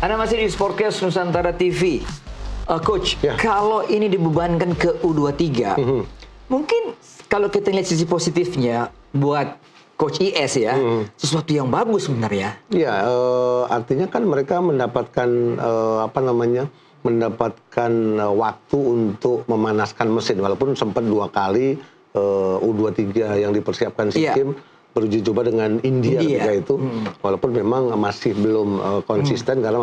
Anda masih di Sportcast Nusantara TV. Coach, kalau ini dibebankan ke U23, mungkin kalau kita lihat sisi positifnya buat Coach IS ya, sesuatu yang bagus sebenarnya. Ya, artinya kan mereka mendapatkan mendapatkan waktu untuk memanaskan mesin, walaupun sempat 2 kali U23 yang dipersiapkan SEA Games beruji coba dengan India ketika itu, walaupun memang masih belum konsisten karena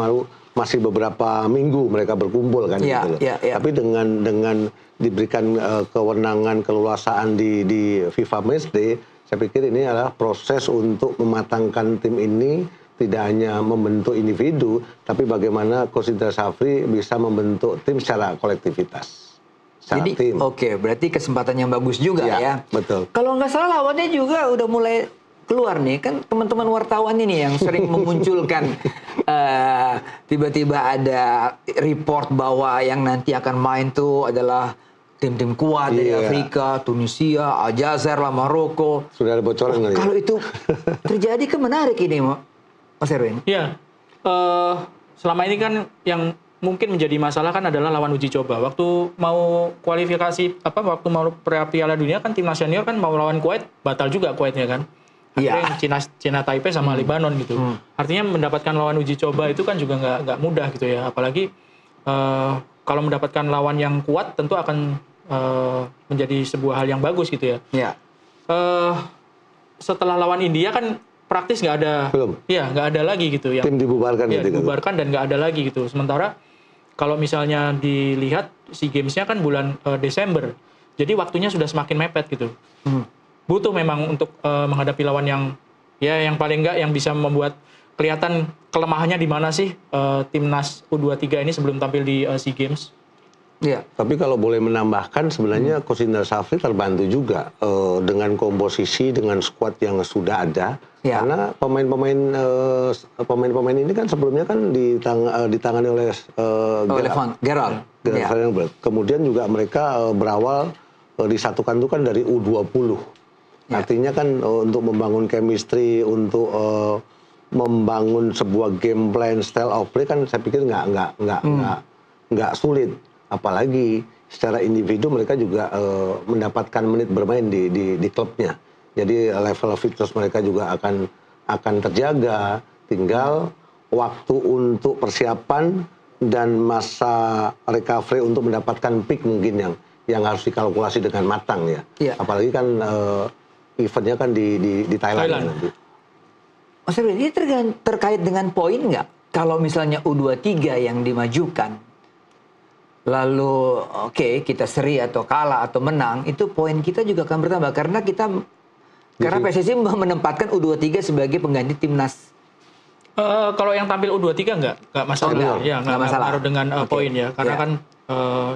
masih beberapa minggu mereka berkumpul kan gitu. Tapi dengan diberikan kewenangan keleluasaan di FIFA Matchday, saya pikir ini adalah proses untuk mematangkan tim ini, tidak hanya membentuk individu, tapi bagaimana Coach Indra Syafri bisa membentuk tim secara kolektivitas. Jadi berarti kesempatan yang bagus juga ya. Betul. Kalau nggak salah lawannya juga udah mulai keluar nih, kan teman-teman wartawan ini yang sering memunculkan tiba-tiba ada report bahwa yang nanti akan main tuh adalah tim-tim kuat dari Afrika, Tunisia, Aljazair, Maroko. Sudah ada bocoran kalau itu terjadi kan menarik ini, Mas Erwin. Iya, selama ini kan yang mungkin menjadi masalah kan adalah lawan uji coba. Waktu mau kualifikasi waktu mau Piala Dunia kan timnas senior kan mau lawan Kuwait, batal juga Kuwaitnya kan. Akhirnya Cina Taipei sama Lebanon gitu. Artinya mendapatkan lawan uji coba itu kan juga nggak mudah gitu ya. Apalagi kalau mendapatkan lawan yang kuat tentu akan menjadi sebuah hal yang bagus gitu ya. Setelah lawan India kan praktis nggak ada. Nggak ada lagi gitu. Tim dibubarkan. Dibubarkan dan nggak ada lagi gitu. Sementara kalau misalnya dilihat SEA Games-nya kan bulan Desember. Jadi waktunya sudah semakin mepet gitu. Butuh memang untuk menghadapi lawan yang paling enggak yang bisa membuat kelihatan kelemahannya di mana sih timnas U23 ini sebelum tampil di SEA Games. Tapi kalau boleh menambahkan sebenarnya Coach Indra Syafri terbantu juga dengan komposisi dengan skuad yang sudah ada. Karena pemain-pemain ini kan sebelumnya kan ditangani oleh Gerald. Kemudian juga mereka berawal disatukan itu kan dari U20. Artinya kan untuk membangun chemistry, untuk membangun sebuah game plan, style of play kan saya pikir nggak sulit. Apalagi secara individu mereka juga mendapatkan menit bermain di klubnya. Jadi level fitness mereka juga akan terjaga. Tinggal waktu untuk persiapan dan masa recovery untuk mendapatkan peak mungkin yang harus dikalkulasi dengan matang ya. Apalagi kan eventnya kan di Thailand. Nanti. Mas Erwin, ini terkait dengan poin nggak? Kalau misalnya U23 yang dimajukan, lalu kita seri atau kalah atau menang, itu poin kita juga akan bertambah karena PSSI menempatkan U23 sebagai pengganti timnas. Kalau yang tampil U23 nggak masalah. Nggak masalah dengan poin ya, karena kan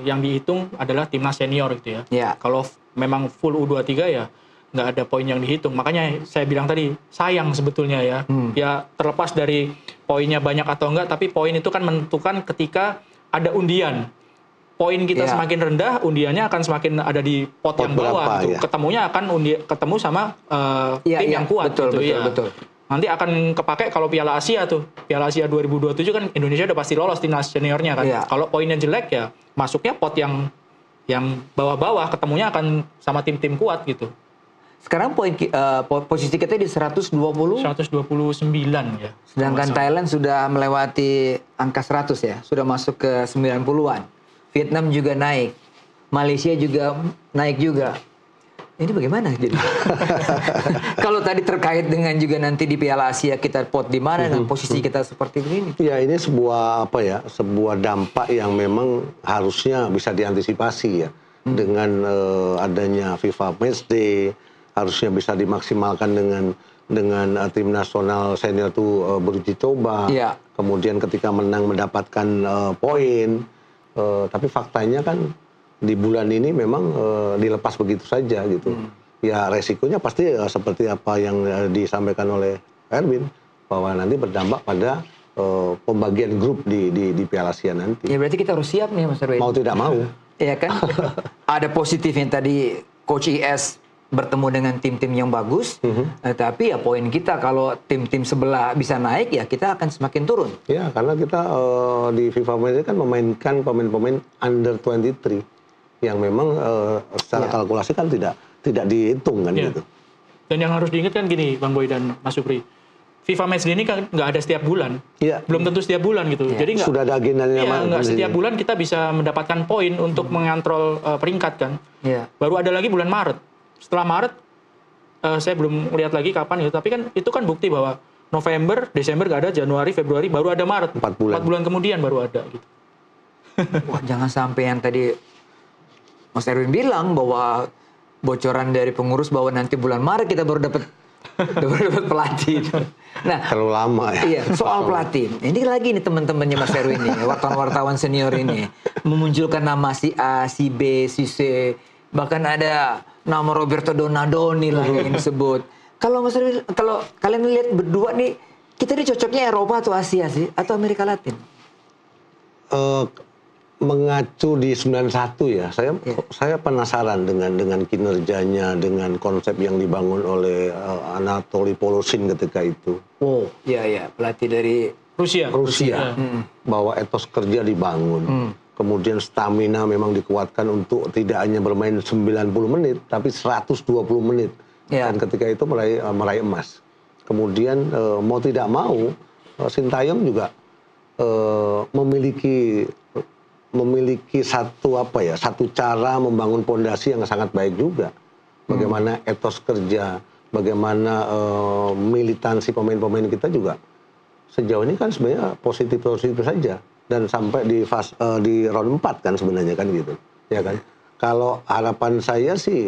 yang dihitung adalah timnas senior gitu ya. Kalau memang full U23 ya nggak ada poin yang dihitung. Makanya saya bilang tadi sayang sebetulnya ya. Ya terlepas dari poinnya banyak atau enggak, tapi poin itu kan menentukan ketika ada undian. Poin kita semakin rendah, undiannya akan semakin ada di pot yang bawah gitu. Ketemunya akan ketemu sama tim yang kuat. Betul. Nanti akan kepake kalau Piala Asia tuh. Piala Asia 2027 kan Indonesia udah pasti lolos timnas seniornya kan. Kalau poinnya jelek ya masuknya pot yang bawah-bawah, ketemunya akan sama tim-tim kuat gitu. Sekarang posisi kita di 129 ya. Sedangkan Thailand sudah melewati angka 100 ya, sudah masuk ke 90-an. Vietnam juga naik. Malaysia juga naik juga. Ini bagaimana jadi? Kalau tadi terkait dengan juga nanti di Piala Asia kita pot di mana dan posisi kita seperti ini. Ya, ini sebuah sebuah dampak yang memang harusnya bisa diantisipasi ya. Dengan adanya FIFA Matchday, harusnya bisa dimaksimalkan dengan tim nasional senior itu beruji coba. Kemudian ketika menang mendapatkan poin. Tapi faktanya kan di bulan ini memang dilepas begitu saja gitu. Ya resikonya pasti seperti apa yang disampaikan oleh Erwin, bahwa nanti berdampak pada pembagian grup di Piala Asia nanti. Ya berarti kita harus siap nih Mas Erwin. Mau tidak mau. Iya kan? Ada positifnya tadi Coach IS bertemu dengan tim-tim yang bagus, tapi ya poin kita kalau tim-tim sebelah bisa naik ya kita akan semakin turun. Ya, karena kita di FIFA Matchday kan memainkan pemain-pemain under 23 yang memang secara kalkulasi kan tidak dihitung kan gitu. Dan yang harus diingat kan gini, Bang Boy dan Mas Supri, FIFA Matchday ini kan nggak ada setiap bulan, belum tentu setiap bulan gitu. Jadi nggak, sudah ada agendanya. Nggak setiap bulan kita bisa mendapatkan poin untuk mengontrol peringkat kan. Baru ada lagi bulan Maret. Setelah Maret, saya belum lihat lagi kapan gitu. Tapi kan itu kan bukti bahwa November, Desember nggak ada, Januari, Februari, baru ada Maret. 4 bulan kemudian baru ada gitu. Wah, jangan sampai yang tadi Mas Erwin bilang bahwa bocoran dari pengurus bahwa nanti bulan Maret kita baru dapat pelatih. Nah, terlalu lama ya. Iya, soal pelatih. Ini lagi nih teman-temannya Mas Erwin nih, wartawan-wartawan senior ini memunculkan nama si A, si B, si C, bahkan ada nama Roberto Donadoni lagi yang disebut. Kalau Mas Erwin, kalau kalian lihat berdua nih, kita ini cocoknya Eropa atau Asia sih, atau Amerika Latin? Mengacu di 91 ya, saya penasaran dengan kinerjanya, dengan konsep yang dibangun oleh Anatoly Polosin ketika itu. Oh, iya, pelatih dari Rusia. Bahwa etos kerja dibangun. Kemudian stamina memang dikuatkan untuk tidak hanya bermain 90 menit, tapi 120 menit. Dan ketika itu meraih emas. Kemudian mau tidak mau, Sintayong juga memiliki satu cara membangun pondasi yang sangat baik juga. Bagaimana etos kerja, bagaimana militansi pemain-pemain kita juga sejauh ini kan sebenarnya positif saja, dan sampai di round 4 kan sebenarnya kan gitu, ya kan. Kalau harapan saya sih,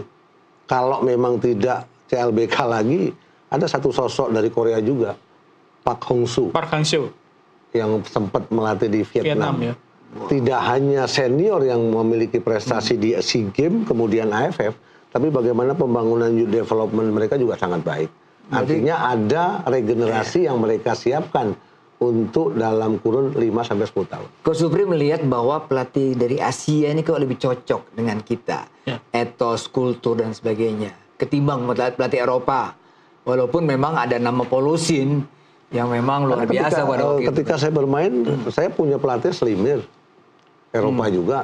kalau memang tidak CLBK lagi, ada satu sosok dari Korea juga, Park Hang-seo, yang sempat melatih di Vietnam ya. Tidak hanya senior yang memiliki prestasi di SEA Games, kemudian AFF, tapi bagaimana pembangunan youth development mereka juga sangat baik. Artinya ada regenerasi yang mereka siapkan untuk dalam kurun 5-10 tahun. Coach Supri melihat bahwa pelatih dari Asia ini kok lebih cocok dengan kita. Etos, kultur, dan sebagainya. Ketimbang pelatih Eropa. Walaupun memang ada nama Polosin yang memang luar biasa pada waktu itu. Ketika saya bermain, saya punya pelatih Slimir. Eropa juga,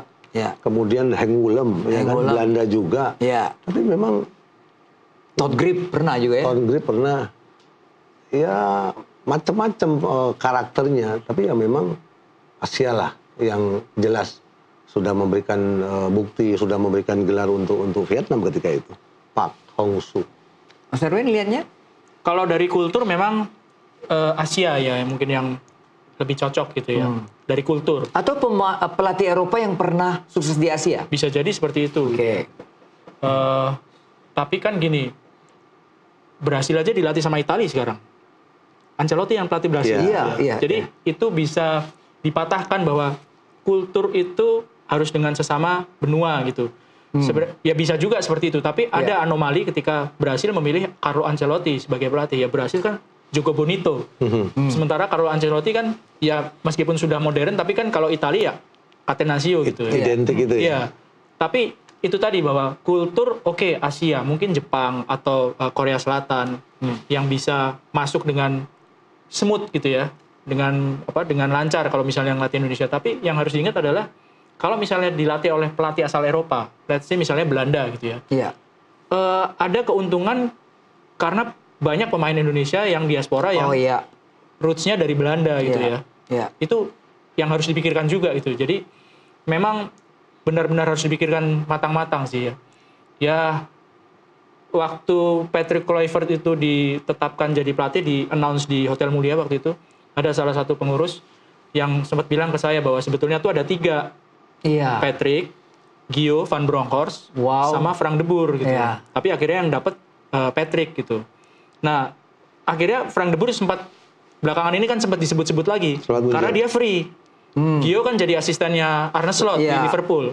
kemudian Henk Willem, Belanda juga, tapi memang Todd Grip pernah juga ya? Todd Grip pernah, ya macam-macam karakternya, tapi ya memang Asia lah yang jelas sudah memberikan bukti, sudah memberikan gelar untuk Vietnam ketika itu, Park Hang-seo. Mas Erwin lihatnya? Kalau dari kultur memang Asia ya mungkin yang lebih cocok gitu ya, dari kultur. Atau pelatih Eropa yang pernah sukses di Asia? Bisa jadi seperti itu. Tapi kan gini, Brasil aja dilatih sama Italia sekarang. Ancelotti yang pelatih Brasil. Jadi itu bisa dipatahkan bahwa kultur itu harus dengan sesama benua gitu. Ya bisa juga seperti itu, tapi ada anomali ketika Brasil memilih Carlo Ancelotti sebagai pelatih. Ya Brasil kan Jogo Bonito. Sementara Carlo Ancelotti kan ya meskipun sudah modern, tapi kan kalau Italia Catenaccio gitu. Identik gitu ya. Tapi itu tadi bahwa kultur Asia, mungkin Jepang atau Korea Selatan yang bisa masuk dengan smooth gitu ya, dengan lancar kalau misalnya ngelatih Indonesia. Tapi yang harus diingat adalah kalau misalnya dilatih oleh pelatih asal Eropa, let's say misalnya Belanda gitu ya. Ada keuntungan karena banyak pemain Indonesia yang diaspora yang roots-nya dari Belanda gitu ya. Itu yang harus dipikirkan juga gitu. Jadi memang benar-benar harus dipikirkan matang-matang sih ya. Ya waktu Patrick Kluivert itu ditetapkan jadi pelatih, di-announce di Hotel Mulia waktu itu, ada salah satu pengurus yang sempat bilang ke saya bahwa sebetulnya tuh ada 3. Patrick, Gio van Bronckhorst, sama Frank de Boer gitu. Tapi akhirnya yang dapat Patrick gitu. Nah, akhirnya Frank de Boer belakangan ini kan sempat disebut-sebut lagi. Karena dia free. Gio kan jadi asistennya Arne Slot di Liverpool.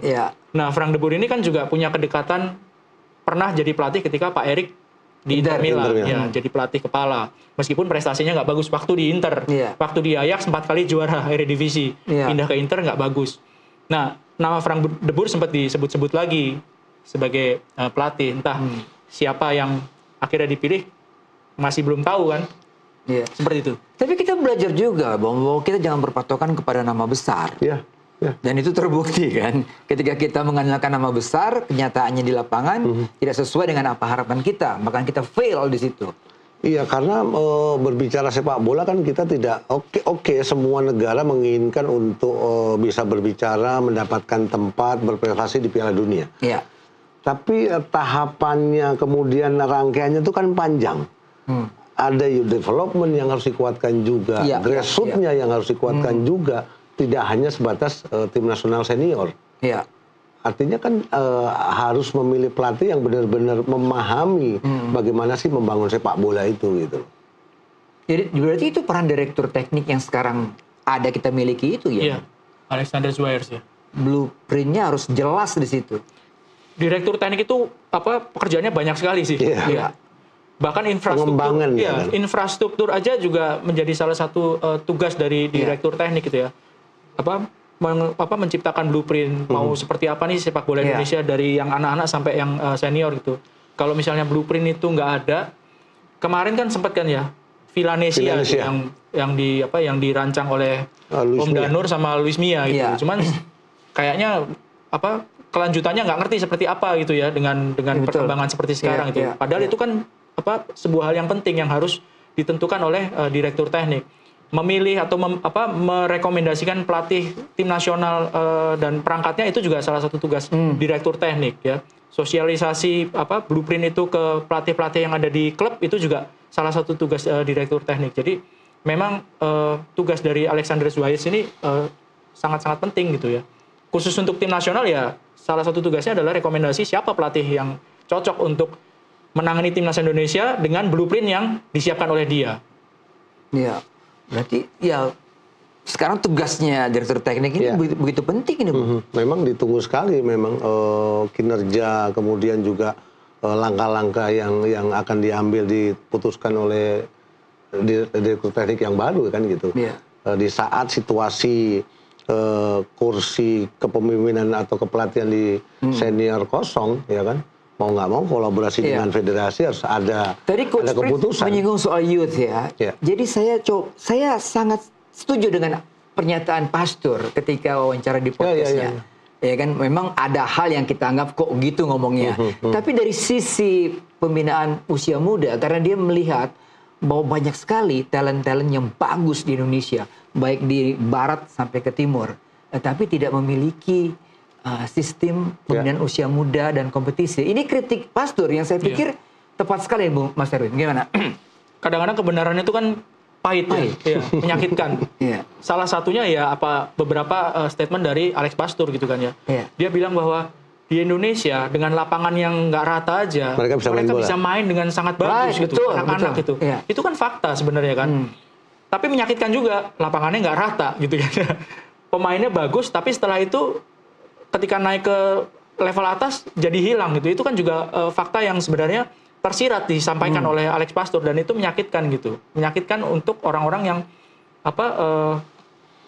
Nah, Frank de Boer ini kan juga punya kedekatan, pernah jadi pelatih ketika Pak Erik di Inter Milan. Jadi pelatih kepala. Meskipun prestasinya nggak bagus waktu di Inter. Waktu di Ajax 4 kali juara Eredivisie. Pindah ke Inter nggak bagus. Nah, nama Frank de Boer sempat disebut-sebut lagi sebagai pelatih. Entah siapa yang akhirnya dipilih masih belum tahu kan. Iya. Seperti itu. Tapi kita belajar juga bahwa kita jangan berpatokan kepada nama besar. Iya. Ya. Dan itu terbukti kan, ketika kita mengandalkan nama besar, kenyataannya di lapangan tidak sesuai dengan apa harapan kita, bahkan kita fail di situ. Iya, karena berbicara sepak bola kan kita tidak oke semua negara menginginkan untuk bisa berbicara, mendapatkan tempat berprestasi di Piala Dunia. Iya. Tapi tahapannya kemudian rangkaiannya itu kan panjang. Ada youth development yang harus dikuatkan juga, grassroots-nya yang harus dikuatkan juga. Tidak hanya sebatas tim nasional senior. Iya. Artinya kan harus memilih pelatih yang benar-benar memahami bagaimana sih membangun sepak bola itu gitu. Jadi berarti itu peran direktur teknik yang sekarang ada kita miliki itu ya? Iya. Alexander Zwaers ya. Blueprint-nya harus jelas di situ. Direktur teknik itu pekerjaannya banyak sekali sih. Iya. Bahkan infrastruktur, kan? Infrastruktur aja juga menjadi salah satu tugas dari direktur teknik gitu ya. Menciptakan blueprint mau seperti apa nih sepak bola Indonesia dari yang anak-anak sampai yang senior gitu. Kalau misalnya blueprint itu nggak ada, kemarin kan sempat kan ya Villanesia. Yang dirancang oleh Om Danur sama Luis Mia gitu. Cuman kayaknya kelanjutannya nggak ngerti seperti apa gitu ya dengan perkembangan seperti sekarang gitu. Padahal itu kan sebuah hal yang penting yang harus ditentukan oleh direktur teknik. Memilih atau merekomendasikan pelatih tim nasional dan perangkatnya itu juga salah satu tugas direktur teknik ya. Sosialisasi blueprint itu ke pelatih-pelatih yang ada di klub itu juga salah satu tugas direktur teknik. Jadi memang tugas dari Alexander Zwaers ini sangat-sangat penting gitu ya. Khusus untuk tim nasional ya salah satu tugasnya adalah rekomendasi siapa pelatih yang cocok untuk menangani timnas Indonesia dengan blueprint yang disiapkan oleh dia. Iya. Berarti ya sekarang tugasnya direktur teknik ini begitu penting ini, Bu. Memang ditunggu sekali memang kinerja kemudian juga langkah-langkah yang akan diambil diputuskan oleh direktur teknik yang baru kan gitu. Di saat situasi kursi kepemimpinan atau kepelatihan di senior kosong ya kan. Mau nggak mau kolaborasi dengan federasi harus ada keputusan. Menyinggung soal youth ya. Jadi saya sangat setuju dengan pernyataan Pastur ketika wawancara di podcastnya. Ya kan, memang ada hal yang kita anggap kok gitu ngomongnya. Tapi dari sisi pembinaan usia muda, karena dia melihat bahwa banyak sekali talent-talent yang bagus di Indonesia, baik di barat sampai ke timur, tapi tidak memiliki sistem pembinaan usia muda dan kompetisi. Ini kritik Pastur yang saya pikir tepat sekali, Bu Mas Erwin. Gimana? Kadang-kadang kebenaran itu kan pahit. Ya, menyakitkan. Salah satunya ya beberapa statement dari Alex Pastur gitu kan ya. Dia bilang bahwa di Indonesia dengan lapangan yang nggak rata aja, mereka bisa main dengan sangat bagus gitu, anak-anak gitu. Itu kan fakta sebenarnya kan. Tapi menyakitkan juga lapangannya nggak rata gitu kan. Pemainnya bagus, tapi setelah itu ketika naik ke level atas jadi hilang gitu. Itu kan juga fakta yang sebenarnya tersirat disampaikan oleh Alex Pastur dan itu menyakitkan gitu. Menyakitkan untuk orang-orang yang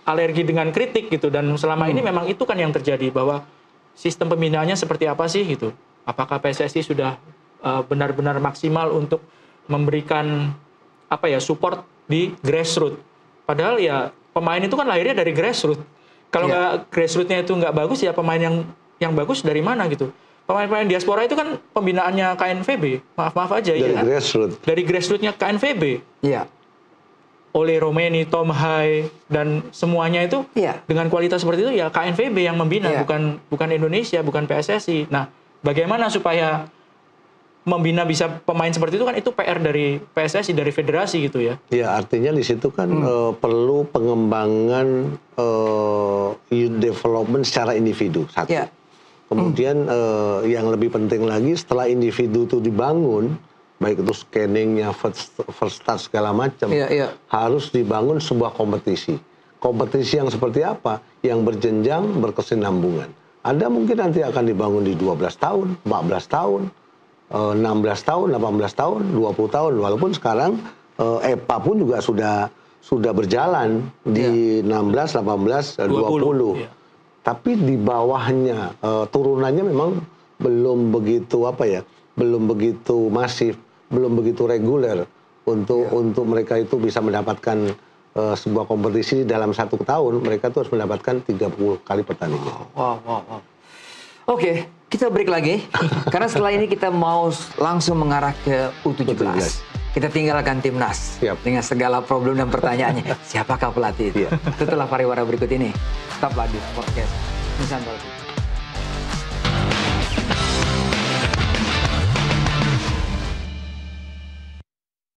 alergi dengan kritik gitu dan selama ini memang itu kan yang terjadi bahwa sistem pembinaannya seperti apa sih gitu. Apakah PSSI sudah benar-benar maksimal untuk memberikan support di grassroots. Padahal ya pemain itu kan lahirnya dari grassroots. Kalau grassroots-nya itu nggak bagus, ya pemain yang bagus dari mana gitu. Pemain-pemain diaspora itu kan pembinaannya KNVB. Maaf aja dari ya kan. Dari grassroots-nya KNVB. Iya. Ole Romeni, Tom Hai, dan semuanya itu dengan kualitas seperti itu ya KNVB yang membina, bukan Indonesia, bukan PSSI. Nah, bagaimana supaya membina bisa pemain seperti itu kan itu PR dari PSSI, dari federasi gitu ya. Ya, artinya di situ kan perlu pengembangan youth development secara individu satu. Kemudian yang lebih penting lagi setelah individu itu dibangun, baik itu scanningnya, first touch segala macam, harus dibangun sebuah kompetisi. Kompetisi yang seperti apa? Yang berjenjang, berkesinambungan. Ada mungkin nanti akan dibangun di 12 tahun, 14 tahun, 16 tahun, 18 tahun, 20 tahun. Walaupun sekarang EPA pun juga sudah berjalan di 16, 18, 20. Tapi di bawahnya turunannya memang belum begitu belum begitu masif, belum begitu reguler untuk mereka itu bisa mendapatkan sebuah kompetisi dalam 1 tahun. Mereka tuh harus mendapatkan 30 kali pertandingan. Wow. Oke, kita break lagi karena setelah ini kita mau langsung mengarah ke U17. Kita tinggalkan timnas dengan segala problem dan pertanyaannya. Siapakah pelatih itu? Setelah pariwara berikut ini, tetaplah di podcast Nusantara.